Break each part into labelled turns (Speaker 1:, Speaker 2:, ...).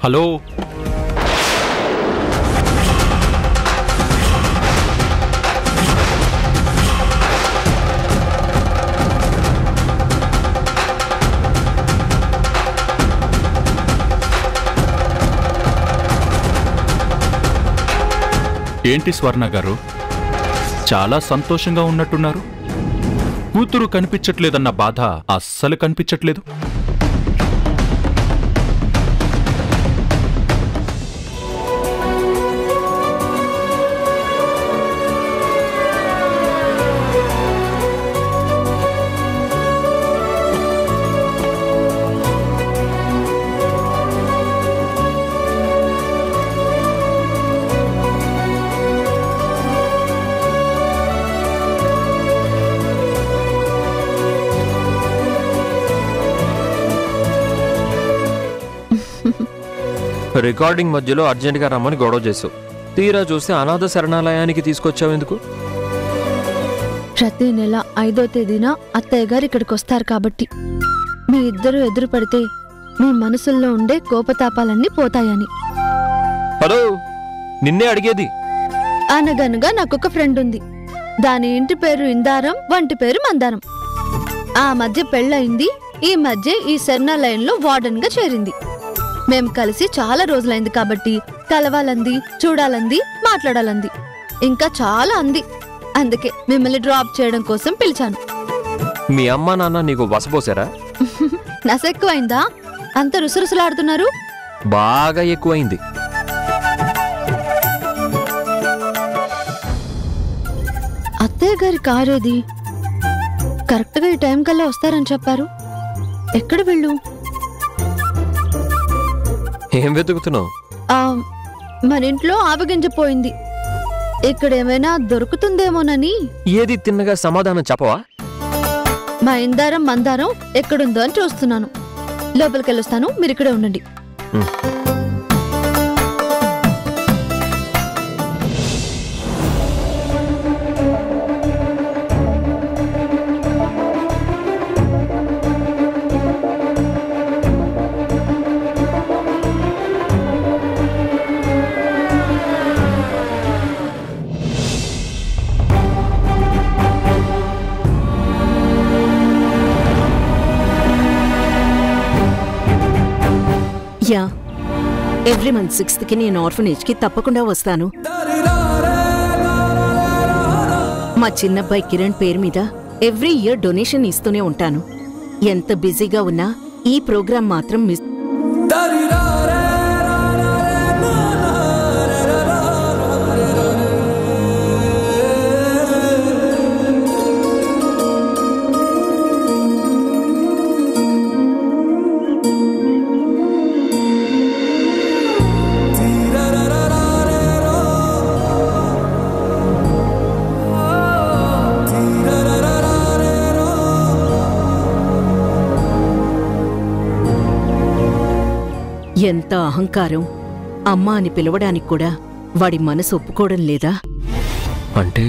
Speaker 1: Hello, ఏంటి స్వర్ణ గారు, చాలా సంతోషంగా ఉన్నట్టున్నారు. కూతురు కనిపించట్లేదన్న బాధ అస్సలు కనిపించట్లేదు.
Speaker 2: రికార్డింగ్ మధ్యలో అర్జెంట్గా రమ్మని గొడవ చేసావు. తీరా చూస్తే అనాథ శరణాలయానికి తీసుకొచ్చావు ఎందుకు?
Speaker 3: ప్రతి నెల 5వ తేదీన అత్తయ్య గారు ఇక్కడికి వస్తారు కాబట్టి మీ ఇద్దరు ఎదురు పడితే మీ మనసుల్లో ఉండే కోపతాపాలన్నీ పోతాయని.
Speaker 2: హలో, నిన్నే అడిగేది.
Speaker 3: అనగనగా నాకొక ఫ్రెండ్ ఉంది. దాని ఇంటి పేరు ఇందారం, వంటి పేరు మందారం. ఆ మధ్య పెళ్ళయింది. ఈ మధ్య ఈ శరణాలయంలో వార్డెన్ గా చేరింది. మేం కలిసి చాలా రోజులైంది కాబట్టి కలవాలంది, చూడాలంది, మాట్లాడాలంది, ఇంకా చాలా అంది. అందుకే మిమ్మల్ని డ్రాప్ చేయడం కోసం పిలిచాను.
Speaker 2: మీ అమ్మా నాన్న నీకు వసపోసారా?
Speaker 3: నసెక్కువైందా? అంత రుసరుసలాడుతున్నారు?
Speaker 2: బాగా ఎక్కువైంది.
Speaker 3: అత్తయ్య గారి కారేది? కరెక్ట్గా ఈ టైం కల్లా వస్తారని చెప్పారు. ఎక్కడ వెళ్ళు?
Speaker 2: ఏం వెతుకుతున్నావు?
Speaker 3: మన ఇంట్లో ఆవగింజ పోయింది. ఇక్కడేమైనా దొరుకుతుందేమోనని.
Speaker 2: ఏది తిన్నగా సమాధానం చెప్పవా?
Speaker 3: మా ఇందారం మందారం ఎక్కడుందో అని చూస్తున్నాను. లోపలికెళ్ళొస్తాను, మీరిక్కడే ఉండండి.
Speaker 4: యా, ఎవ్రీ మంత్ 6th నేను ఆర్ఫనేజ్కి తప్పకుండా వస్తాను. మా చిన్నబ్బాయి కిరణ్ పేరు మీద ఎవ్రీ ఇయర్ డొనేషన్ ఇస్తూనే ఉంటాను. ఎంత బిజీగా ఉన్నా ఈ ప్రోగ్రాం మాత్రం మిస్. ఎంత అహంకారం! అమ్మా అని పిలవడానికి కూడా వాడి మనసు ఒప్పుకోవడం లేదా?
Speaker 2: అంటే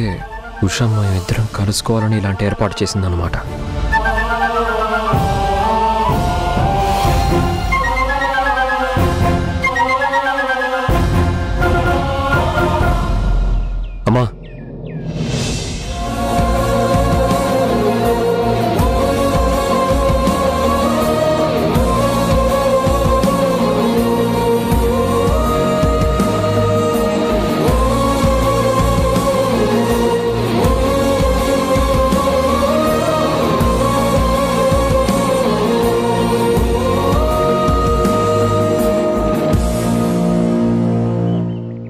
Speaker 2: ఉషమ్మ ఇద్దరం కలుసుకోవాలని ఇలాంటి ఏర్పాటు చేసిందన్నమాట. అమ్మా,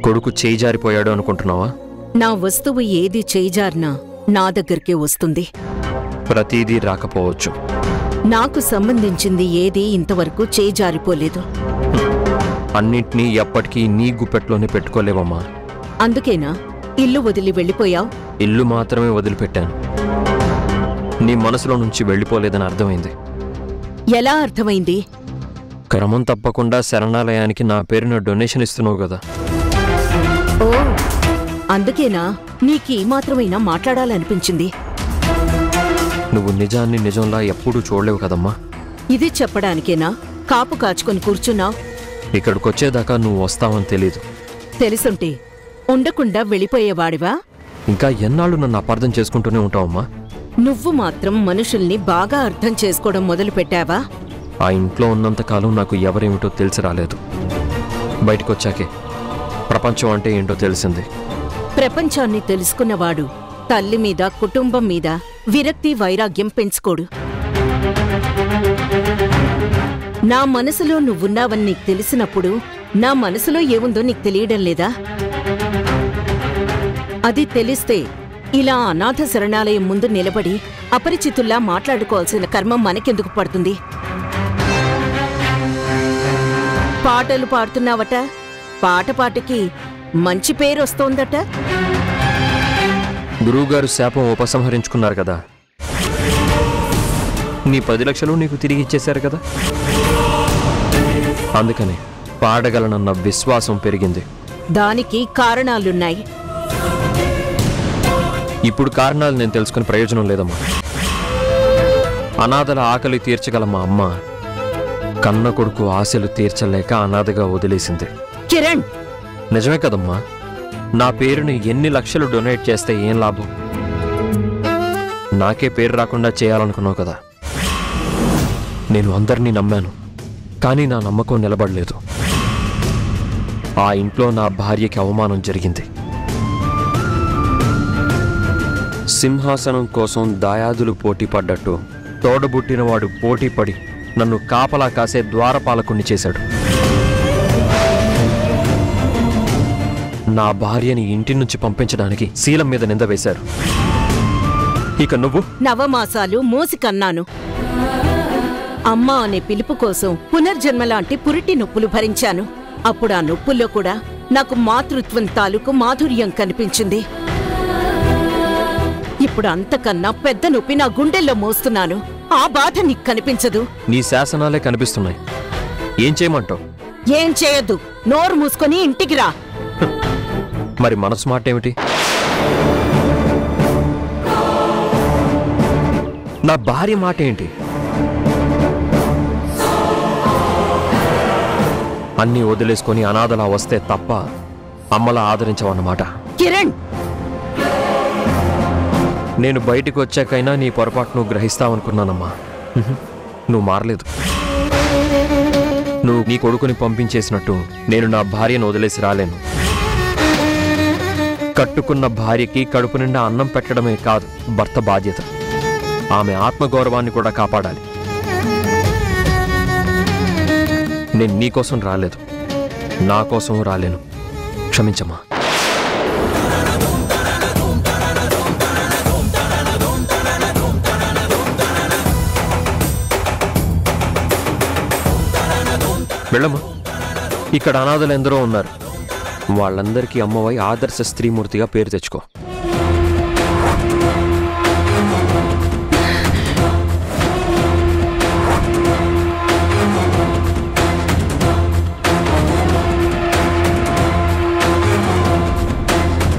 Speaker 2: కొడుకు చేయి జారిపోయాడు అనుకుంటున్నావా?
Speaker 4: నా వస్తువు ఏది చేజారినా నా దగ్గరికే వస్తుంది.
Speaker 2: ప్రతిదీ రాకపోవచ్చు.
Speaker 4: నాకు సంబంధించింది ఏది ఇంతవరకు చేజారిపోలేదు.
Speaker 2: అన్నింటినీ ఎప్పటికీ నీ గుప్పెట్లోనే పెట్టుకోలేవమ్మా.
Speaker 4: అందుకేనా ఇల్లు వదిలి వెళ్ళిపోయావు?
Speaker 2: ఇల్లు మాత్రమే వదిలిపెట్టాను. నీ మనసులో నుంచి వెళ్ళిపోలేదని అర్థమైంది.
Speaker 4: ఎలా అర్థమైంది?
Speaker 2: క్రమం తప్పకుండా శరణాలయానికి నా పేరున డొనేషన్ ఇస్తున్నావు కదా.
Speaker 4: ఓ, అందుకేనా నీకీ మాత్రమైనా మాట్లాడాలనిపించింది?
Speaker 2: నువ్వు నిజాన్ని నిజంలా ఎప్పుడూ చూడలేవు కదమ్మా.
Speaker 4: ఇది చెప్పడానికేనా కాపు కాచుకొని కూర్చున్నావు?
Speaker 2: ఇక్కడికి వచ్చేదాకా నువ్వు వస్తావని తెలీదు.
Speaker 4: తెలుసుంటే ఉండకుండా వెళ్ళిపోయేవాడివా?
Speaker 2: ఇంకా ఎన్నాళ్ళు నన్ను అపార్థం చేసుకుంటూనే ఉంటావమ్మా?
Speaker 4: నువ్వు మాత్రం మనుషుల్ని బాగా అర్థం చేసుకోవడం మొదలుపెట్టావా?
Speaker 2: ఆ ఇంట్లో ఉన్నంతకాలం నాకు ఎవరేమిటో తెలిసి రాలేదు. బయటకొచ్చాకే ప్రపంచం అంటే ఏంటో తెలిసింది.
Speaker 4: ప్రపంచాన్ని తెలుసుకున్నవాడు తల్లి మీద, కుటుంబం మీద విరక్తి, వైరాగ్యం పెంచుకోడు. నా మనసులో నువ్వున్నావని నీకు తెలిసినప్పుడు నా మనసులో ఏముందో నీకు తెలియడం లేదా? అది తెలిస్తే ఇలా అనాథ శరణాలయం ముందు నిలబడి అపరిచితుల్లా మాట్లాడుకోవాల్సిన కర్మ మనకెందుకు పడుతుంది? పాటలు పాడుతున్నావట, పాటకి మంచి పేరు వస్తోందట.
Speaker 2: గురువుగారు శాపం ఉపసంహరించుకున్నారు కదా, నీ 10 లక్షలు నీకు తిరిగి ఇచ్చేశారు కదా, అందుకని పాడగలనన్న విశ్వాసం పెరిగింది.
Speaker 4: దానికి కారణాలున్నాయి.
Speaker 2: ఇప్పుడు కారణాలు నేను తెలుసుకుని ప్రయోజనం లేదమ్మా. అనాథల ఆకలి తీర్చగల మా అమ్మ కన్న కొడుకు ఆశలు తీర్చలేక అనాథగా వదిలేసింది.
Speaker 4: కిరణ్,
Speaker 2: నిజమే కదమ్మా. నా పేరుని ఎన్ని లక్షలు డొనేట్ చేస్తే ఏం లాభం? నాకే పేరు రాకుండా చేయాలనుకున్నావు కదా. నేను అందరినీ నమ్మాను, కానీ నా నమ్మకం నిలబడలేదు. ఆ ఇంట్లో నా భార్యకి అవమానం జరిగింది. సింహాసనం కోసం దాయాదులు పోటీ పడ్డట్టు తోడబుట్టినవాడు పోటీపడి నన్ను కాపలా కాసే ద్వారపాలకుణ్ణి చేశాడు. నా భార్యని ఇంటి నుంచి పంపించడానికి శీలం మీద నింద వేశారు. ఇక నువ్వు?
Speaker 4: నవమాసాలు మోసి కన్నాను. అమ్మా అనే పిలుపు కోసం పునర్జన్మలాంటి పురిటి నొప్పులు భరించాను. అప్పుడు ఆ నొప్పుల్లో కూడా నాకు మాతృత్వం తాలూకు మాధుర్యం కనిపించింది. ఇప్పుడు అంతకన్నా పెద్ద నొప్పి నా గుండెల్లో మోస్తున్నాను. ఆ బాధ నీకు కనిపించదు.
Speaker 2: నీ శాసనాలే కనిపిస్తున్నాయి. ఏం చేయమంటావు?
Speaker 4: ఏం చేయొద్దు. నోరు మూసుకొని ఇంటికి రా.
Speaker 2: మరి మనసు మాట ఏమిటి? నా భార్య మాట ఏంటి? అన్నీ వదిలేసుకొని అనాథలా వస్తే తప్ప అమ్మలా ఆదరించవన్నమాట.
Speaker 4: కిరణ్,
Speaker 2: నేను బయటికి వచ్చాకైనా నీ పొరపాటు నువ్వు గ్రహిస్తావనుకున్నానమ్మా. నువ్వు మారలేదు. నువ్వు నీ కొడుకుని పంపించేసినట్టు నేను నా భార్యను వదిలేసి రాలేను. కట్టుకున్న భార్యకి కడుపు నిండా అన్నం పెట్టడమే కాదు భర్త బాధ్యత. ఆమె ఆత్మగౌరవాన్ని కూడా కాపాడాలి. నేను నీకోసం రాలేదు, నా కోసం రాలేను. క్షమించమ్మా. వెళ్ళమ్మా. ఇక్కడ అనాథలు ఎందరో ఉన్నారు. వాళ్ళందరికీ అమ్మవై ఆదర్శ స్త్రీమూర్తిగా పేరు తెచ్చుకో.